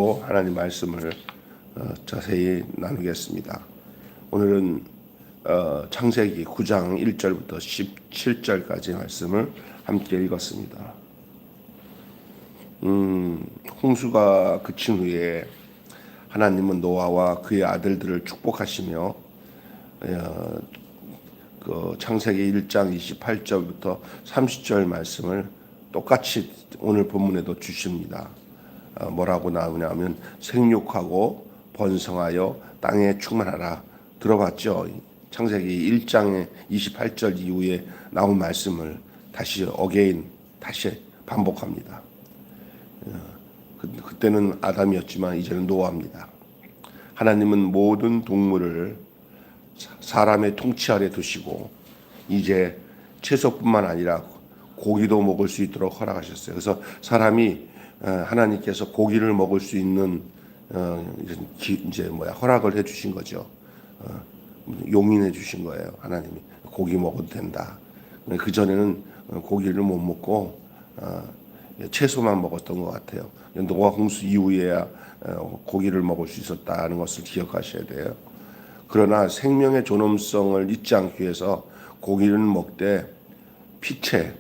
하나님 말씀을 자세히 나누겠습니다. 오늘은 창세기 9장 1절부터 17절까지 말씀을 함께 읽었습니다. 홍수가 그친 후에 하나님은 노아와 그의 아들들을 축복하시며 그 창세기 1장 28절부터 30절 말씀을 똑같이 오늘 본문에도 주십니다. 뭐라고 나오냐면 생육하고 번성하여 땅에 충만하라. 들어봤죠? 창세기 1장의 28절 이후에 나온 말씀을 다시 반복합니다. 그때는 아담이었지만 이제는 노아입니다. 하나님은 모든 동물을 사람의 통치 아래 두시고 이제 채소뿐만 아니라 고기도 먹을 수 있도록 허락하셨어요. 그래서 사람이 하나님께서 고기를 먹을 수 있는 허락을 해주신 거죠. 용인해 주신 거예요. 하나님이 고기 먹어도 된다. 그 전에는 고기를 못 먹고 채소만 먹었던 것 같아요. 노아 홍수 이후에야 고기를 먹을 수 있었다는 것을 기억하셔야 돼요. 그러나 생명의 존엄성을 잊지 않기 위해서 고기를 먹되 피채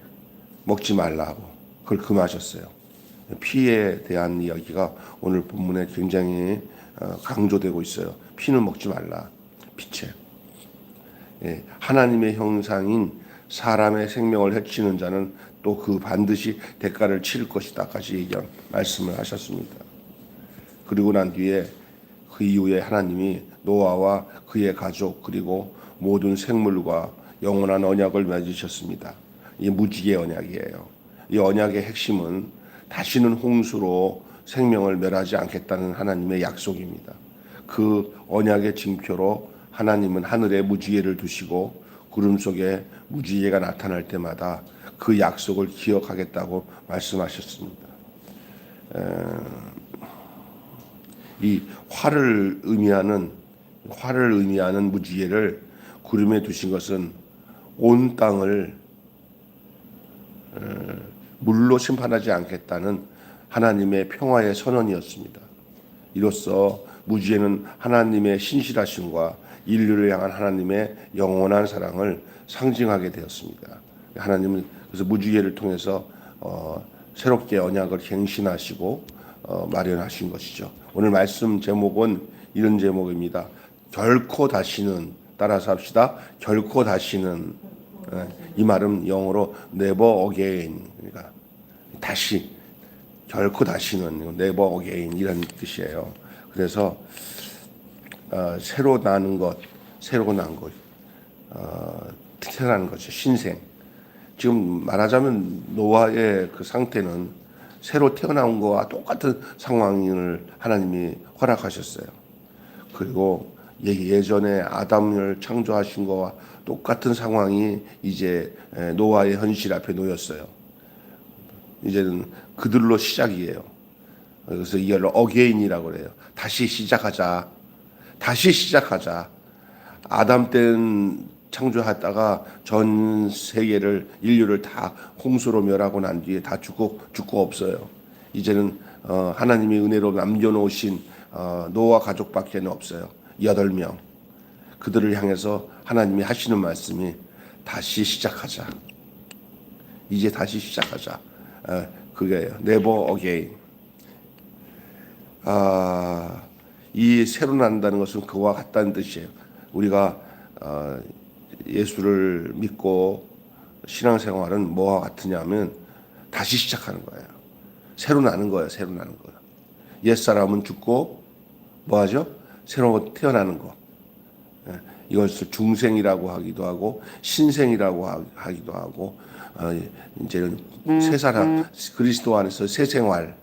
먹지 말라고 그걸 금하셨어요. 피에 대한 이야기가 오늘 본문에 굉장히 강조되고 있어요. 피는 먹지 말라. 피채. 하나님의 형상인 사람의 생명을 해치는 자는 또 그 반드시 대가를 치를 것이다. 까지 말씀을 하셨습니다. 그리고 난 뒤에 그 이후에 하나님이 노아와 그의 가족 그리고 모든 생물과 영원한 언약을 맺으셨습니다. 이 무지개 언약이에요. 이 언약의 핵심은 다시는 홍수로 생명을 멸하지 않겠다는 하나님의 약속입니다. 그 언약의 징표로 하나님은 하늘에 무지개를 두시고 구름 속에 무지개가 나타날 때마다 그 약속을 기억하겠다고 말씀하셨습니다. 이 화를 의미하는 무지개를 구름에 두신 것은 온 땅을 물로 심판하지 않겠다는 하나님의 평화의 선언이었습니다. 이로써 무지개는 하나님의 신실하심과 인류를 향한 하나님의 영원한 사랑을 상징하게 되었습니다. 하나님은 그래서 무지개를 통해서 새롭게 언약을 갱신하시고 마련하신 것이죠. 오늘 말씀 제목은 이런 제목입니다. 결코 다시는, 따라서 합시다. 결코 다시는. 이 말은 영어로 never again, 그러니까 다시, 결코 다시는, never again 이런 뜻이에요. 그래서 새로 나는 것, 태어나는 거죠. 신생. 지금 말하자면 노아의 그 상태는 새로 태어난 거와 똑같은 상황을 하나님이 허락하셨어요. 그리고 예전에 아담을 창조하신 거와 똑같은 상황이 이제 노아의 현실 앞에 놓였어요. 이제는 그들로 시작이에요. 그래서 이걸 어게인이라고 그래요. 다시 시작하자. 아담 때는 창조하다가 전 세계를 인류를 다 홍수로 멸하고 난 뒤에 다 죽고 없어요. 이제는 하나님이 은혜로 남겨놓으신 노아 가족밖에 없어요. 8명. 그들을 향해서 하나님이 하시는 말씀이 다시 시작하자. 이제 다시 시작하자. 그게 never again. 이 새로 난다는 것은 그와 같다는 뜻이에요. 우리가 예수를 믿고 신앙생활은 뭐와 같으냐면 다시 시작하는 거예요. 새로 나는 거예요. 옛사람은 죽고 뭐하죠? 새로 태어나는 거. 이것을 중생이라고 하기도 하고 신생이라고 하기도 하고 이제는 새 사람, 그리스도 안에서 새 생활,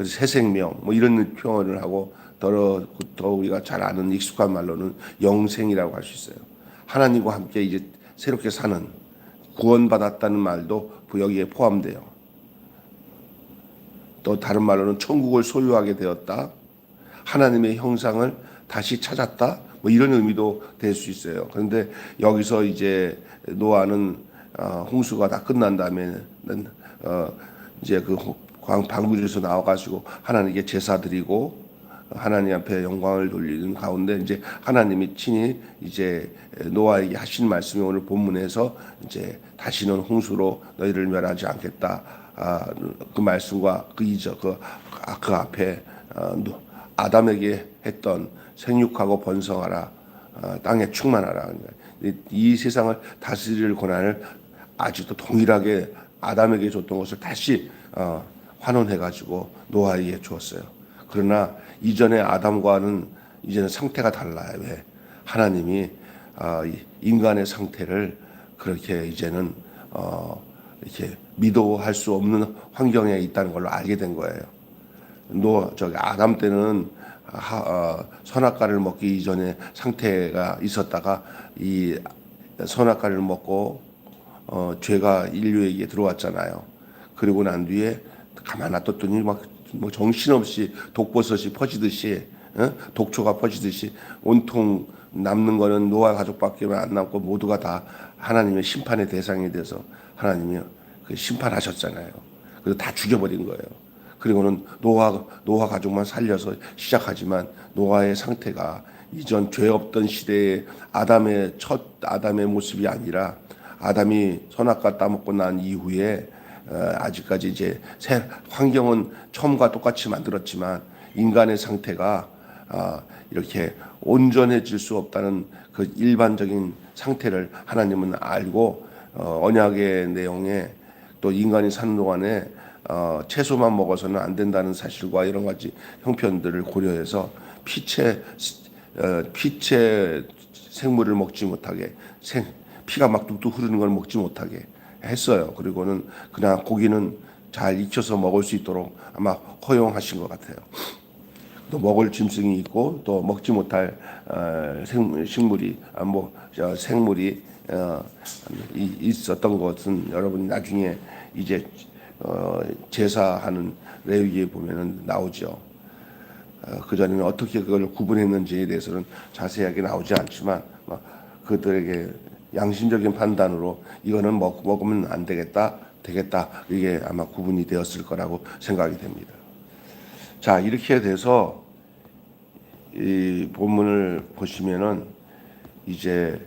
새 생명 뭐 이런 표현을 하고 더 우리가 잘 아는 익숙한 말로는 영생이라고 할 수 있어요. 하나님과 함께 이제 새롭게 사는, 구원받았다는 말도 여기에 포함돼요. 또 다른 말로는 천국을 소유하게 되었다. 하나님의 형상을 다시 찾았다. 뭐 이런 의미도 될 수 있어요. 그런데 여기서 이제 노아는 홍수가 다 끝난 다음에는 이제 그 방구에서 나와가지고 하나님께 제사 드리고 하나님 앞에 영광을 돌리는 가운데 이제 하나님이 친히 이제 노아에게 하신 말씀이 오늘 본문에서 이제 다시는 홍수로 너희를 멸하지 않겠다. 그 말씀과 그 앞에 아담에게 했던 생육하고 번성하라, 땅에 충만하라. 이 세상을 다스릴 권한을 아직도 동일하게 아담에게 줬던 것을 다시 환원해가지고 노아에게 주었어요. 그러나 이전에 아담과는 이제는 상태가 달라요. 왜? 하나님이 인간의 상태를 그렇게 이제는 이렇게 미도할 수 없는 환경에 있다는 걸 알게 된 거예요. 아담 때는 선악과를 먹기 이전에 상태가 있었다가 이 선악과를 먹고 죄가 인류에게 들어왔잖아요. 그리고 난 뒤에 가만 놔뒀더니 뭐 정신없이 독버섯이 퍼지듯이 독초가 퍼지듯이 온통 남는 거는 노아 가족밖에 안 남고 모두가 다 하나님의 심판의 대상이 돼서 하나님이 그 심판하셨잖아요. 그래서 다 죽여버린 거예요. 그리고는 노아 가족만 살려서 시작하지만 노아의 상태가 이전 죄 없던 시대의 아담의 모습이 아니라 아담이 선악과 따먹고 난 이후에 아직까지 이제 환경은 처음과 똑같이 만들었지만 인간의 상태가 이렇게 온전해질 수 없다는 그 일반적인 상태를 하나님은 알고 언약의 내용에 또 인간이 사는 동안에 채소만 먹어서는 안 된다는 사실과 여러 가지 형편들을 고려해서 피체 생물을 먹지 못하게 피가 막 뚝뚝 흐르는 걸 먹지 못하게 했어요. 그리고는 그냥 고기는 잘 익혀서 먹을 수 있도록 아마 허용하신 것 같아요. 또 먹을 짐승이 있고 또 먹지 못할 생물이 있었던 것은 여러분 나중에 이제 제사하는 레위기에 보면은 나오죠. 그 전에는 어떻게 그걸 구분했는지에 대해서는 자세하게 나오지 않지만 그들에게 양심적인 판단으로 이거는 먹으면 안 되겠다, 이게 아마 구분이 되었을 거라고 생각이 됩니다. 자, 이렇게 돼서 이 본문을 보시면은 이제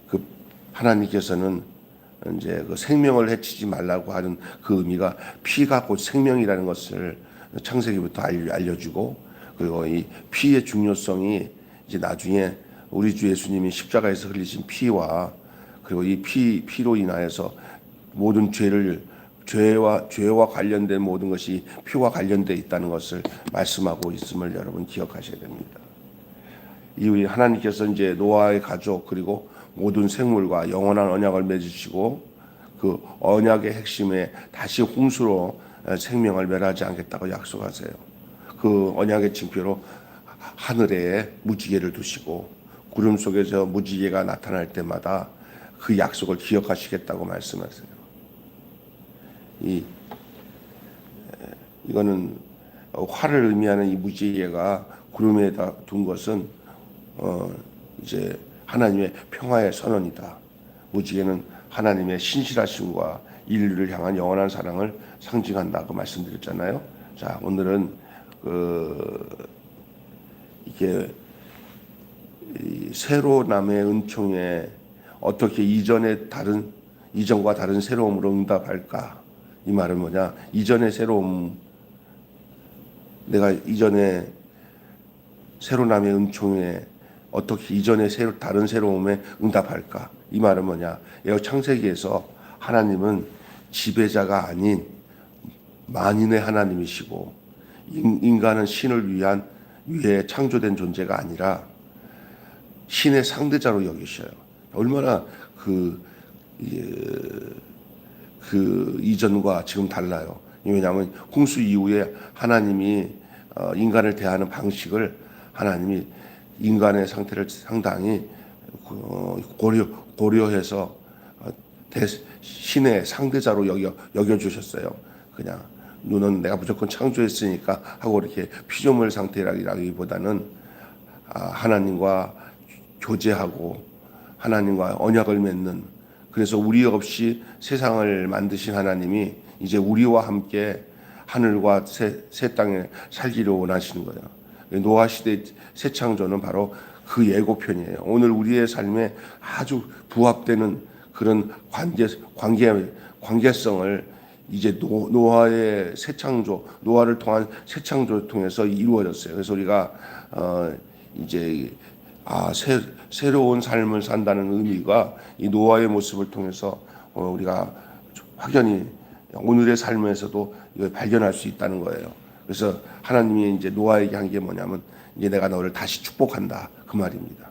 그 하나님께서는 이제 그 생명을 해치지 말라고 하는 그 의미가 피가 곧 생명이라는 것을 창세기부터 알려주고, 그리고 이 피의 중요성이 이제 나중에 우리 주 예수님이 십자가에서 흘리신 피와 그리고 이 피로 인하여서 모든 죄와 관련된 모든 것이 피와 관련되어 있다는 것을 말씀하고 있음을 여러분 기억하셔야 됩니다. 이후에 하나님께서 이제 노아의 가족 그리고 모든 생물과 영원한 언약을 맺으시고 그 언약의 핵심에 다시 홍수로 생명을 멸하지 않겠다고 약속하세요. 그 언약의 징표로 하늘에 무지개를 두시고 구름 속에서 무지개가 나타날 때마다 그 약속을 기억하시겠다고 말씀하세요. 이거는 화를 의미하는 이 무지개가 구름에다 둔 것은 이제 하나님의 평화의 선언이다. 무지개는 하나님의 신실하심과 인류를 향한 영원한 사랑을 상징한다고 말씀드렸잖아요. 자, 오늘은 이게 새로남의 은총에 어떻게 이전과 다른 새로움으로 응답할까? 이 말은 뭐냐? 이전의 새로움, 내가 이전에 새로남의 은총에 어떻게 이전의 다른 새로움에 응답할까? 이 말은 뭐냐? 창세기에서 하나님은 지배자가 아닌 만인의 하나님이시고 인간은 신을 위해 창조된 존재가 아니라 신의 상대자로 여기셔요. 얼마나 그 이전과 지금 달라요. 왜냐하면 홍수 이후에 하나님이 인간을 대하는 방식을 하나님이 인간의 상태를 상당히 고려해서 신의 상대자로 여겨주셨어요. 그냥 너는 내가 무조건 창조했으니까 하고 이렇게 피조물 상태라기보다는 하나님과 교제하고 하나님과 언약을 맺는, 그래서 우리 없이 세상을 만드신 하나님이 이제 우리와 함께 하늘과 새 땅에 살기를 원하시는 거예요. 노아 시대 새 창조는 바로 그 예고편이에요. 오늘 우리의 삶에 아주 부합되는 그런 관계성을 이제 노아의 새 창조, 노아를 통한 새 창조를 통해서 이루어졌어요. 그래서 우리가 이제 새로운 삶을 산다는 의미가 이 노아의 모습을 통해서 우리가 확연히 오늘의 삶에서도 이걸 발견할 수 있다는 거예요. 그래서 하나님이 이제 노아에게 한 게 뭐냐면 이제 내가 너를 다시 축복한다 그 말입니다.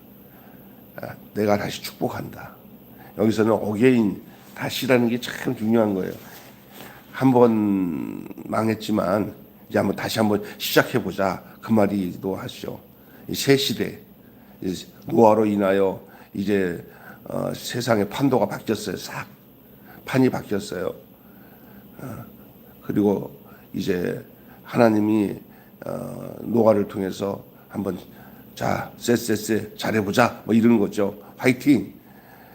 내가 다시 축복한다. 여기서는 어게인 다시라는 게 참 중요한 거예요. 한번 망했지만 이제 다시 한번 시작해 보자 그 말이기도 하죠. 새 시대 노아로 인하여 이제 세상의 판도가 바뀌었어요. 싹 판이 바뀌었어요. 그리고 이제 하나님이 노아를 통해서 한번 자 쎄 잘해보자 뭐 이러는 거죠. 화이팅.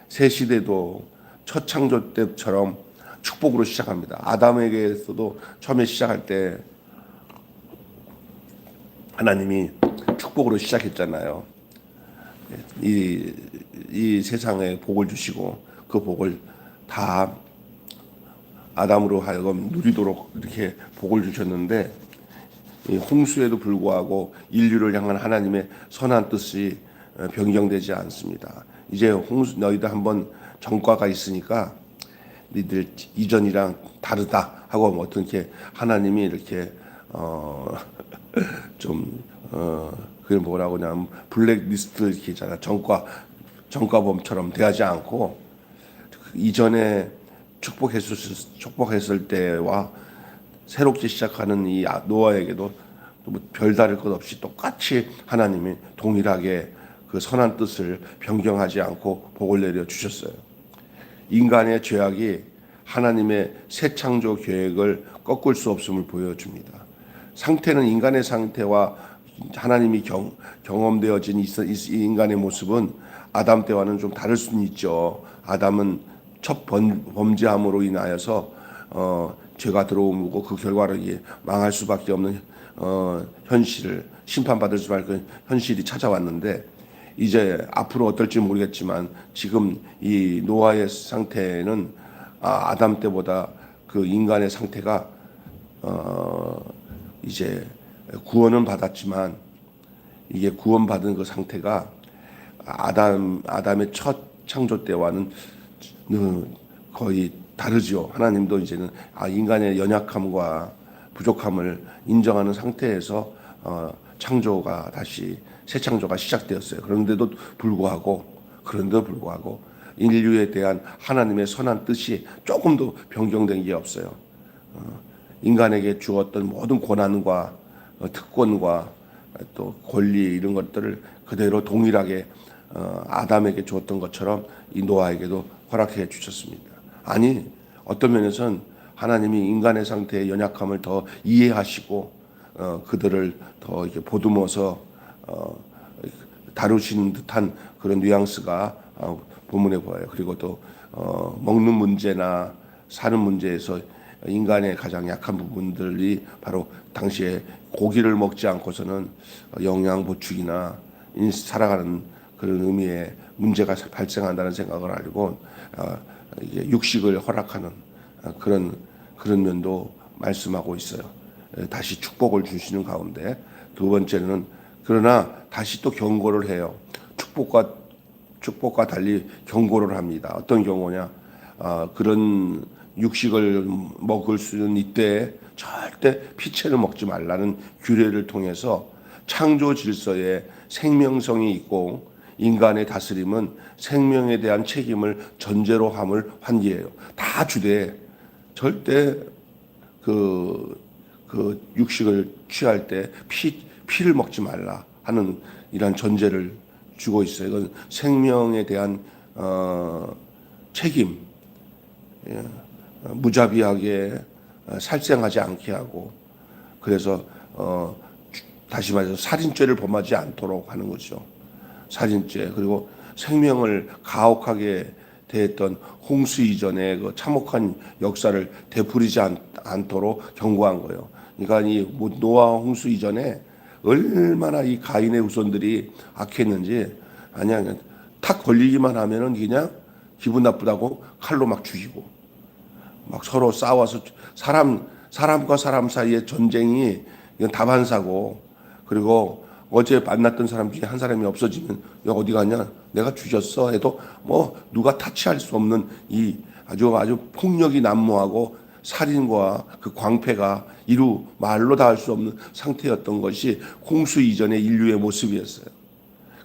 새 시대도 첫 창조 때처럼 축복으로 시작합니다. 아담에게서도 처음에 시작할 때 하나님이 축복으로 시작했잖아요. 이 세상에 복을 주시고 그 복을 다 아담으로 하여금 누리도록 이렇게 복을 주셨는데 이 홍수에도 불구하고 인류를 향한 하나님의 선한 뜻이 변경되지 않습니다. 이제 홍수 너희들 한번 전과가 있으니까 너희들 이전이랑 다르다 하고 어떻게 하나님이 이렇게 그게 뭐라고 하냐면 블랙리스트 이렇게 있잖아. 전과범처럼 대하지 않고 이전에 축복했을 때와 새롭게 시작하는 이 노아에게도 별다를 것 없이 똑같이 하나님이 동일하게 그 선한 뜻을 변경하지 않고 복을 내려 주셨어요. 인간의 죄악이 하나님의 새 창조 계획을 꺾을 수 없음을 보여줍니다. 상태는 인간의 상태와 하나님이 경험되어진 이 인간의 모습은 아담 때와는 좀 다를 수는 있죠. 아담은 첫 범죄함으로 인하여서 죄가 들어오고 그 결과로 망할 수밖에 없는 현실을 심판받을 수밖에 없는 현실이 찾아왔는데 이제 앞으로 어떨지 모르겠지만 지금 이 노아의 상태는 아담 때보다 그 인간의 상태가 이제 구원은 받았지만 이게 구원받은 그 상태가 아담의 첫 창조 때와는 거의 다르죠. 하나님도 이제는 인간의 연약함과 부족함을 인정하는 상태에서 창조가 다시 새 창조가 시작되었어요. 그런데도 불구하고 인류에 대한 하나님의 선한 뜻이 조금도 변경된 게 없어요. 인간에게 주었던 모든 권한과 특권과 또 권리 이런 것들을 그대로 동일하게 아담에게 주었던 것처럼 이 노아에게도 허락해 주셨습니다. 아니 어떤 면에서는 하나님이 인간의 상태의 연약함을 더 이해하시고 그들을 더 이렇게 보듬어서 다루시는 듯한 그런 뉘앙스가 본문에 보여요. 그리고 또 먹는 문제나 사는 문제에서 인간의 가장 약한 부분들이 바로 당시에 고기를 먹지 않고서는 영양 보충이나 살아가는 그런 의미의 문제가 발생한다는 생각을 알고 이게 육식을 허락하는 그런 면도 말씀하고 있어요. 다시 축복을 주시는 가운데 두 번째는 그러나 다시 또 경고를 해요. 축복과 달리 경고를 합니다. 어떤 경고냐? 그런 육식을 먹을 수는 이때 절대 피채를 먹지 말라는 규례를 통해서 창조 질서에 생명성이 있고 인간의 다스림은 생명에 대한 책임을 전제로 함을 환기해요. 다 주되 절대 그 육식을 취할 때 피를 먹지 말라 하는 이런 전제를 주고 있어요. 이건 생명에 대한 책임, 무자비하게 살생하지 않게 하고 그래서 다시 말해서 살인죄를 범하지 않도록 하는 거죠. 살인죄 그리고 생명을 가혹하게 대했던 홍수 이전의 그 참혹한 역사를 되풀이지 않도록 경고한 거예요. 그러니까 이 노아 홍수 이전에 얼마나 이 가인의 후손들이 악했는지 아니야 탁 걸리기만 하면은 그냥 기분 나쁘다고 칼로 막 죽이고 막 서로 싸워서 사람과 사람 사이의 전쟁이 이건 다반사고 그리고 어제 만났던 사람 중에 한 사람이 없어지면 야 어디 가냐 내가 죽였어 해도 뭐 누가 타치할 수 없는 이 아주 폭력이 난무하고 살인과 그 광패가 이루 말로 다 할 수 없는 상태였던 것이 홍수 이전의 인류의 모습이었어요.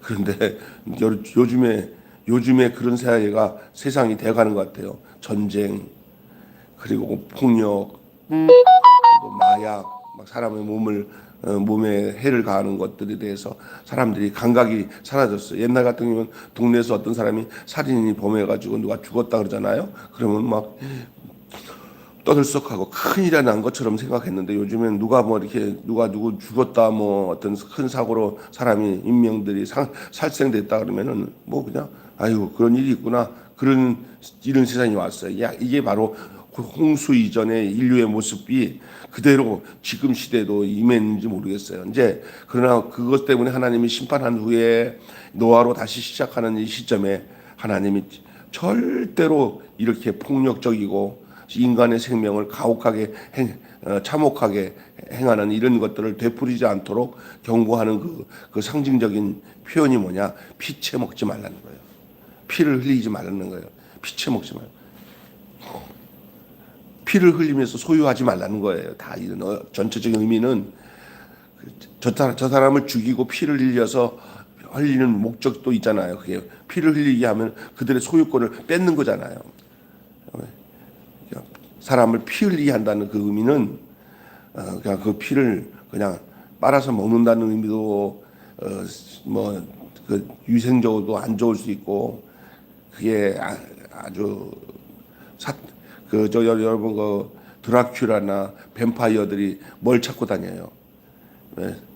그런데 요즘에 그런 사회가 세상이 돼가는 것 같아요. 전쟁 그리고 폭력 또 마약 막 사람의 몸에 해를 가하는 것들에 대해서 사람들이 감각이 사라졌어요. 옛날 같은 경우는 동네에서 어떤 사람이 살인이 범해가지고 누가 죽었다 그러잖아요. 그러면 막 떠들썩하고 큰일이 난 것처럼 생각했는데 요즘엔 누가 뭐 이렇게 누구 죽었다 뭐 어떤 큰 사고로 사람이 인명들이 살생됐다 그러면은 뭐 그냥 아유 그런 일이 있구나 이런 세상이 왔어요. 이게 바로 홍수 이전의 인류의 모습이 그대로 지금 시대도 임했는지 모르겠어요. 이제 그러나 그것 때문에 하나님이 심판한 후에 노아로 다시 시작하는 이 시점에 하나님이 절대로 이렇게 폭력적이고 인간의 생명을 가혹하게 참혹하게 행하는 이런 것들을 되풀이지 않도록 경고하는 그 상징적인 표현이 뭐냐? 피채 먹지 말라는 거예요. 피를 흘리지 말라는 거예요. 피채 먹지 말라. 피를 흘리면서 소유하지 말라는 거예요. 다 이런 전체적인 의미는 저 사람을 죽이고 피를 흘려서 흘리는 목적도 있잖아요. 그게 피를 흘리게 하면 그들의 소유권을 뺏는 거잖아요. 사람을 피 흘리게 한다는 그 의미는 그냥 그 피를 그냥 빨아서 먹는다는 의미도 뭐 그 위생적으로도 안 좋을 수 있고 그게 아주 여러분 그 드라큘라나 뱀파이어들이 뭘 찾고 다녀요?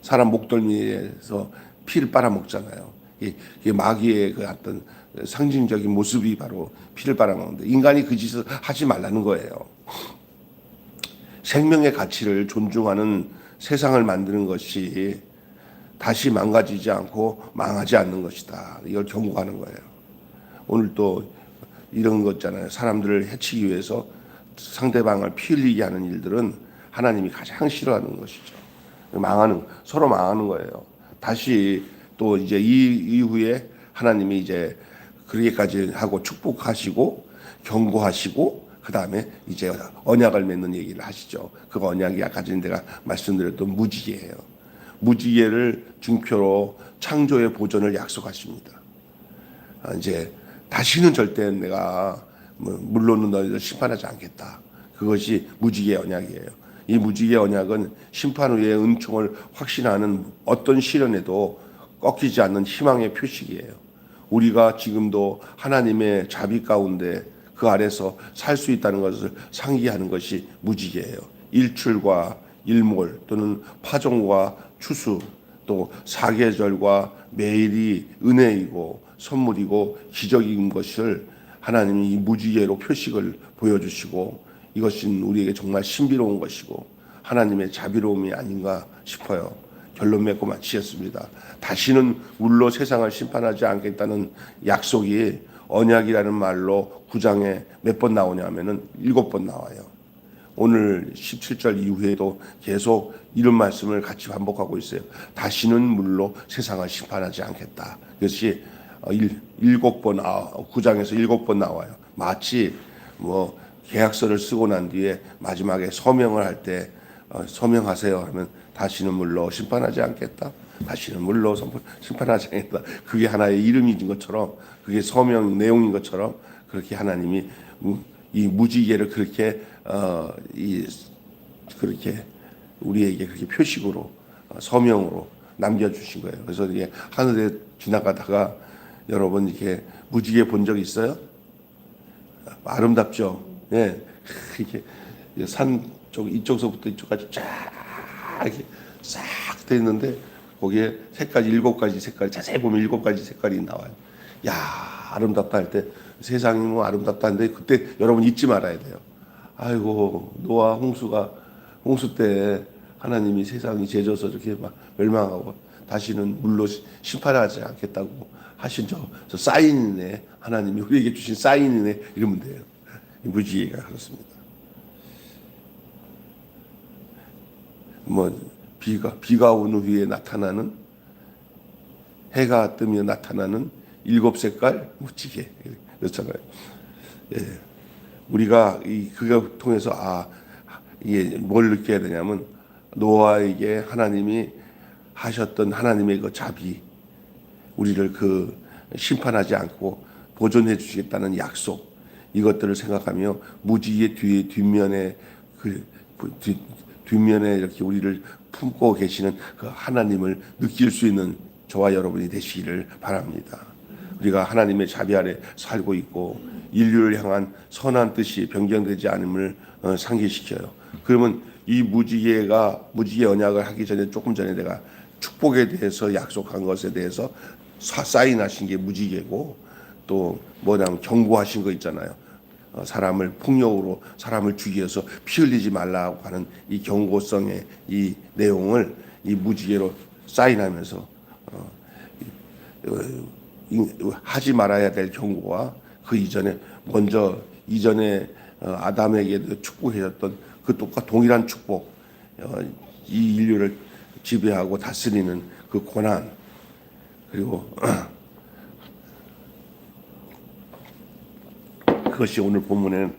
사람 목덜미에서 피를 빨아 먹잖아요. 이게 마귀의 그 어떤 상징적인 모습이 바로 피를 빨아먹는데 인간이 그 짓을 하지 말라는 거예요. 생명의 가치를 존중하는 세상을 만드는 것이 다시 망가지지 않고 망하지 않는 것이다. 이걸 경고하는 거예요. 오늘 또 이런 거 있잖아요. 사람들을 해치기 위해서 상대방을 피 흘리게 하는 일들은 하나님이 가장 싫어하는 것이죠. 서로 망하는 거예요. 다시 또 이제 이 이후에 하나님이 이제 그렇게까지 하고 축복하시고 경고하시고 그 다음에 이제 언약을 맺는 얘기를 하시죠. 그 언약이 아까 전에 내가 말씀드렸던 무지개예요. 무지개를 증표로 창조의 보존을 약속하십니다. 이제 다시는 절대 내가 물론은 너희를 심판하지 않겠다. 그것이 무지개 언약이에요. 이 무지개 언약은 심판 후에 은총을 확신하는 어떤 시련에도 꺾이지 않는 희망의 표식이에요. 우리가 지금도 하나님의 자비 가운데 그 아래서 살 수 있다는 것을 상기하는 것이 무지개예요. 일출과 일몰 또는 파종과 추수 또 사계절과 매일이 은혜이고 선물이고 기적인 것을 하나님이 이 무지개로 표식을 보여주시고 이것은 우리에게 정말 신비로운 것이고 하나님의 자비로움이 아닌가 싶어요. 결론 맺고 마치겠습니다. 다시는 물로 세상을 심판하지 않겠다는 약속이 언약이라는 말로 9장에 몇 번 나오냐면은 7번 나와요. 오늘 17절 이후에도 계속 이런 말씀을 같이 반복하고 있어요. 다시는 물로 세상을 심판하지 않겠다. 그것이 7번, 9장에서 7번 나와요. 마치 뭐 계약서를 쓰고 난 뒤에 마지막에 서명을 할 때 서명하세요 하면 다시는 물로 심판하지 않겠다. 다시는 물로 심판하지 않겠다. 그게 하나의 이름인 것처럼 그게 서명 내용인 것처럼 그렇게 하나님이 이 무지개를 그렇게 그렇게 우리에게 그렇게 표식으로 서명으로 남겨주신 거예요. 그래서 이게 하늘에 지나가다가 여러분 이렇게 무지개 본 적 있어요? 아름답죠. 예, 이렇게 산 쪽 이쪽서부터 이쪽까지 쫙 이렇게 싹 돼 있는데 거기에 색깔이 7가지 색깔 자세히 보면 7가지 색깔이 나와요. 야 아름답다 할 때 세상이 뭐 아름답다는데 그때 여러분 잊지 말아야 돼요. 아이고 노아 홍수 때 하나님이 세상이 죄져서 이렇게 막 멸망하고 다시는 물로 심판하지 않겠다고 하신 저 사인이네, 하나님이 우리에게 주신 사인이네 이러면 돼요. 무지개가 그렇습니다. 뭐 비가 온 후에 나타나는, 해가 뜨며 나타나는 7색깔 무지개 그렇잖아요. 예. 우리가 그걸 통해서 이게 뭘 느껴야 되냐면 노아에게 하나님이 하셨던 하나님의 그 자비, 우리를 그 심판하지 않고 보존해 주시겠다는 약속, 이것들을 생각하며 무지개 뒷면에 뒷면에 이렇게 우리를 품고 계시는 그 하나님을 느낄 수 있는 저와 여러분이 되시기를 바랍니다. 우리가 하나님의 자비 아래 살고 있고 인류를 향한 선한 뜻이 변경되지 않음을 상기시켜요. 그러면 이 무지개 언약을 하기 전에 조금 전에 내가 축복에 대해서 약속한 것에 대해서 사인하신 게 무지개고, 또 뭐냐면 경고하신 거 있잖아요. 사람을 폭력으로 사람을 죽여서 피 흘리지 말라고 하는 이 경고성의 이 내용을 이 무지개로 사인하면서 하지 말아야 될 경고와 그 이전에 아담에게 축복해줬던 그 똑같 동일한 축복, 이 인류를 지배하고 다스리는 그 고난, 그리고 그것이 오늘 본문에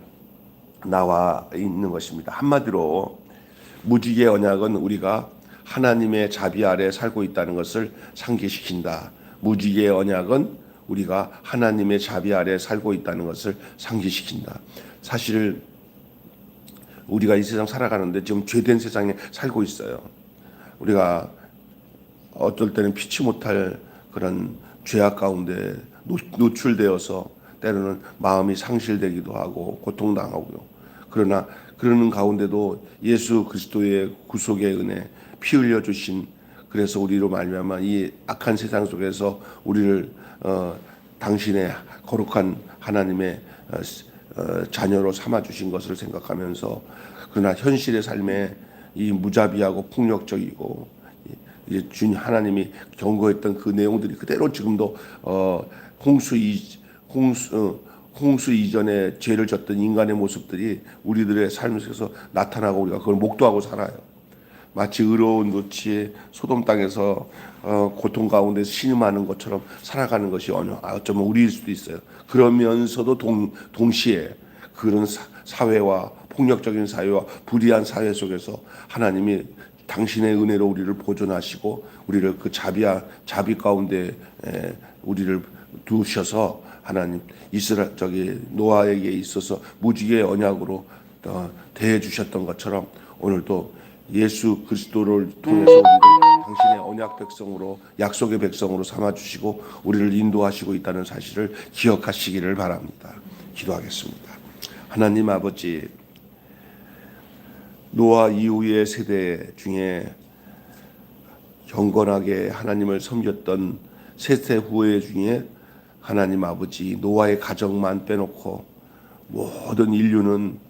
나와 있는 것입니다. 한마디로 무지개 언약은 우리가 하나님의 자비 아래 살고 있다는 것을 상기시킨다. 무지개 언약은 우리가 하나님의 자비 아래 살고 있다는 것을 상기시킨다. 사실 우리가 이 세상 살아가는데 지금 죄된 세상에 살고 있어요. 우리가 어떨 때는 피치 못할 그런 죄악 가운데 노출되어서 때로는 마음이 상실되기도 하고 고통당하고요. 그러나 그러는 가운데도 예수 그리스도의 구속의 은혜, 피 흘려 주신, 그래서 우리로 말미암아 이 악한 세상 속에서 우리를 당신의 거룩한 하나님의 자녀로 삼아 주신 것을 생각하면서, 그러나 현실의 삶에 이 무자비하고 폭력적이고 주님 하나님이 경고했던 그 내용들이 그대로 지금도 홍수 이전에 죄를 졌던 인간의 모습들이 우리들의 삶 속에서 나타나고 우리가 그걸 목도하고 살아요. 마치 의로운 노치 소돔 땅에서 고통 가운데 신음하는 것처럼 살아가는 것이 어쩌면 우리일 수도 있어요. 그러면서도 동시에 그런 사회와 폭력적인 사회와 불의한 사회 속에서 하나님이 당신의 은혜로 우리를 보존하시고 우리를 그 자비 가운데 우리를 두셔서 하나님 노아에게 있어서 무지개 언약으로 대해 주셨던 것처럼 오늘도 예수 그리스도를 통해서 우리를 당신의 언약 백성으로, 약속의 백성으로 삼아 주시고 우리를 인도하시고 있다는 사실을 기억하시기를 바랍니다. 기도하겠습니다. 하나님 아버지, 노아 이후의 세대 중에 경건하게 하나님을 섬겼던 세대 후에 중에 하나님 아버지, 노아의 가정만 빼놓고 모든 인류는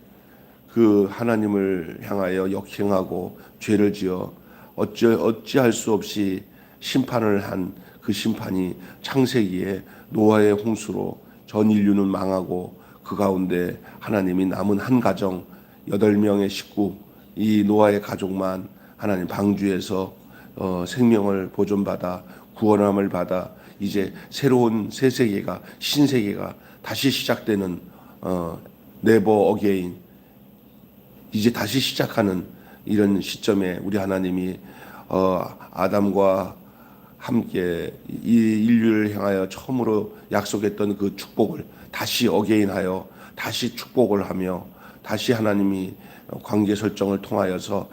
그 하나님을 향하여 역행하고 죄를 지어 어찌할 수 없이 심판을 한 그 심판이 창세기에 노아의 홍수로 전 인류는 망하고 그 가운데 하나님이 남은 한 가정 8명의 식구, 이 노아의 가족만 하나님 방주에서 생명을 보존받아 구원함을 받아 이제 새로운 새 세계가, 신세계가 다시 시작되는 네버 어게인, 이제 다시 시작하는 이런 시점에 우리 하나님이 아담과 함께 이 인류를 향하여 처음으로 약속했던 그 축복을 다시 어게인하여 다시 축복을 하며 다시 하나님이 관계 설정을 통하여서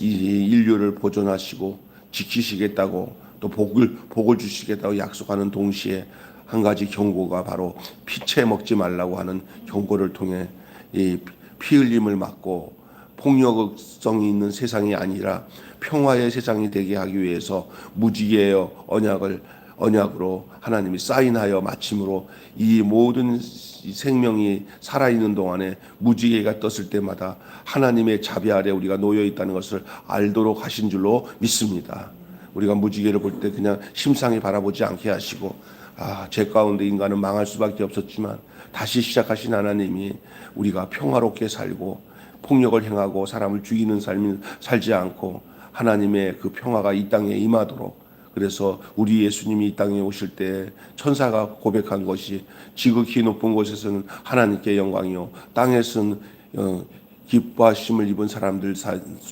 인류를 보존하시고 지키시겠다고 또 복을 주시겠다고 약속하는 동시에 한 가지 경고가 바로 피채 먹지 말라고 하는 경고를 통해 이 피 흘림을 막고 폭력성이 있는 세상이 아니라 평화의 세상이 되게 하기 위해서 무지개의 언약으로 하나님이 사인하여 마침으로 이 모든 생명이 살아있는 동안에 무지개가 떴을 때마다 하나님의 자비 아래 우리가 놓여 있다는 것을 알도록 하신 줄로 믿습니다. 우리가 무지개를 볼 때 그냥 심상히 바라보지 않게 하시고 제 가운데 인간은 망할 수밖에 없었지만 다시 시작하신 하나님이 우리가 평화롭게 살고 폭력을 행하고 사람을 죽이는 삶을 살지 않고 하나님의 그 평화가 이 땅에 임하도록, 그래서 우리 예수님이 이 땅에 오실 때 천사가 고백한 것이 지극히 높은 곳에서는 하나님께 영광이요 땅에서는 기뻐하심을 입은 사람들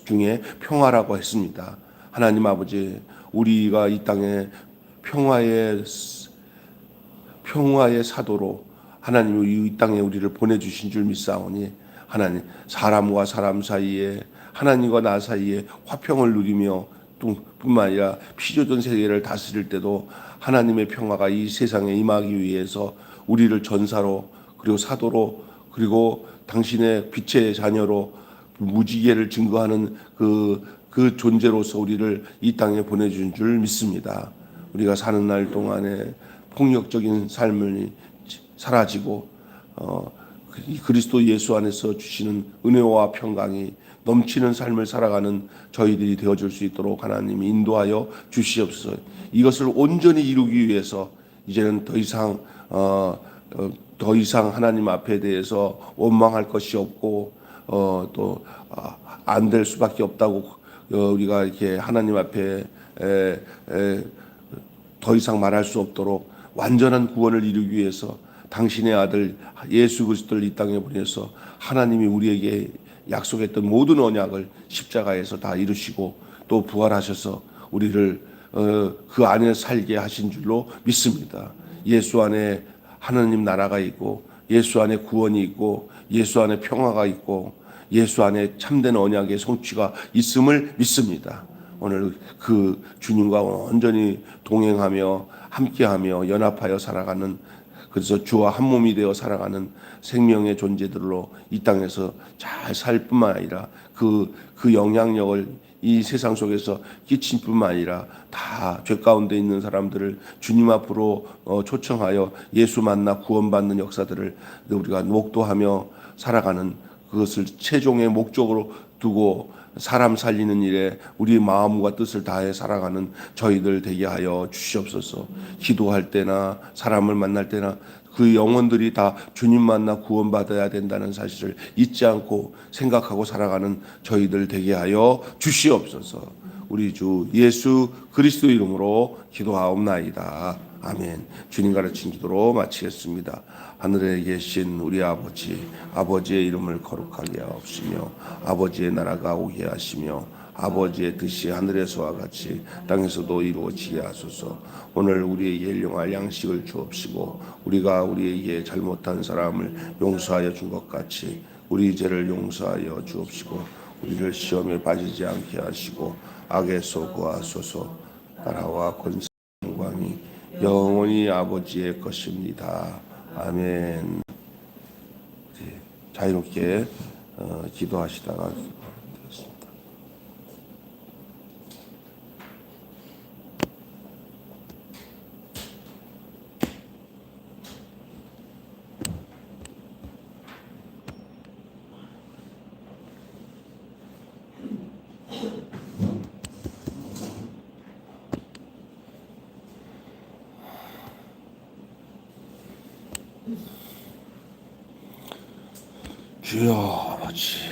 중에 평화라고 했습니다. 하나님 아버지, 우리가 이 땅에 평화의 사도로 하나님이 이 땅에 우리를 보내주신 줄 믿사오니 하나님, 사람과 사람 사이에, 하나님과 나 사이에 화평을 누리며 뿐만 아니라 피조된 세계를 다스릴 때도 하나님의 평화가 이 세상에 임하기 위해서 우리를 전사로, 그리고 사도로, 그리고 당신의 빛의 자녀로 무지개를 증거하는 그 존재로서 우리를 이 땅에 보내준 줄 믿습니다. 우리가 사는 날 동안에 폭력적인 삶을 사라지고 그리스도 예수 안에서 주시는 은혜와 평강이 넘치는 삶을 살아가는 저희들이 되어줄 수 있도록 하나님이 인도하여 주시옵소서. 이것을 온전히 이루기 위해서 이제는 더 이상 하나님 앞에 대해서 원망할 것이 없고 또 안 될 수밖에 없다고 우리가 이렇게 하나님 앞에 더 이상 말할 수 없도록 완전한 구원을 이루기 위해서 당신의 아들 예수 그리스도를 이 땅에 보내서 하나님이 우리에게 약속했던 모든 언약을 십자가에서 다 이루시고 또 부활하셔서 우리를 그 안에 살게 하신 줄로 믿습니다. 예수 안에 하나님 나라가 있고, 예수 안에 구원이 있고, 예수 안에 평화가 있고, 예수 안에 참된 언약의 성취가 있음을 믿습니다. 오늘 그 주님과 온전히 동행하며 함께하며 연합하여 살아가는, 그래서 주와 한 몸이 되어 살아가는 생명의 존재들로 이 땅에서 잘 살 뿐만 아니라 그 영향력을 이 세상 속에서 끼친 뿐만 아니라 다 죄 가운데 있는 사람들을 주님 앞으로 초청하여 예수 만나 구원받는 역사들을 우리가 목도하며 살아가는, 그것을 최종의 목적으로 두고 사람 살리는 일에 우리 마음과 뜻을 다해 살아가는 저희들 되게 하여 주시옵소서. 기도할 때나 사람을 만날 때나 그 영혼들이 다 주님 만나 구원받아야 된다는 사실을 잊지 않고 생각하고 살아가는 저희들 되게 하여 주시옵소서. 우리 주 예수 그리스도 이름으로 기도하옵나이다. 아멘. 주님 가르친 기도로 마치겠습니다. 하늘에 계신 우리 아버지, 아버지의 이름을 거룩하게 하옵시며 아버지의 나라가 오게 하시며 아버지의 뜻이 하늘에서와 같이 땅에서도 이루어지게 하소서. 오늘 우리에게 일용할 양식을 주옵시고 우리가 우리에게 잘못한 사람을 용서하여 준 것 같이 우리 죄를 용서하여 주옵시고 우리를 시험에 빠지지 않게 하시고 악에서 구하소서. 나라와 권세 영광이 영원히 아버지의 것입니다. 아멘. 자유롭게 기도하시다가 되겠습니다. 주여 아버지,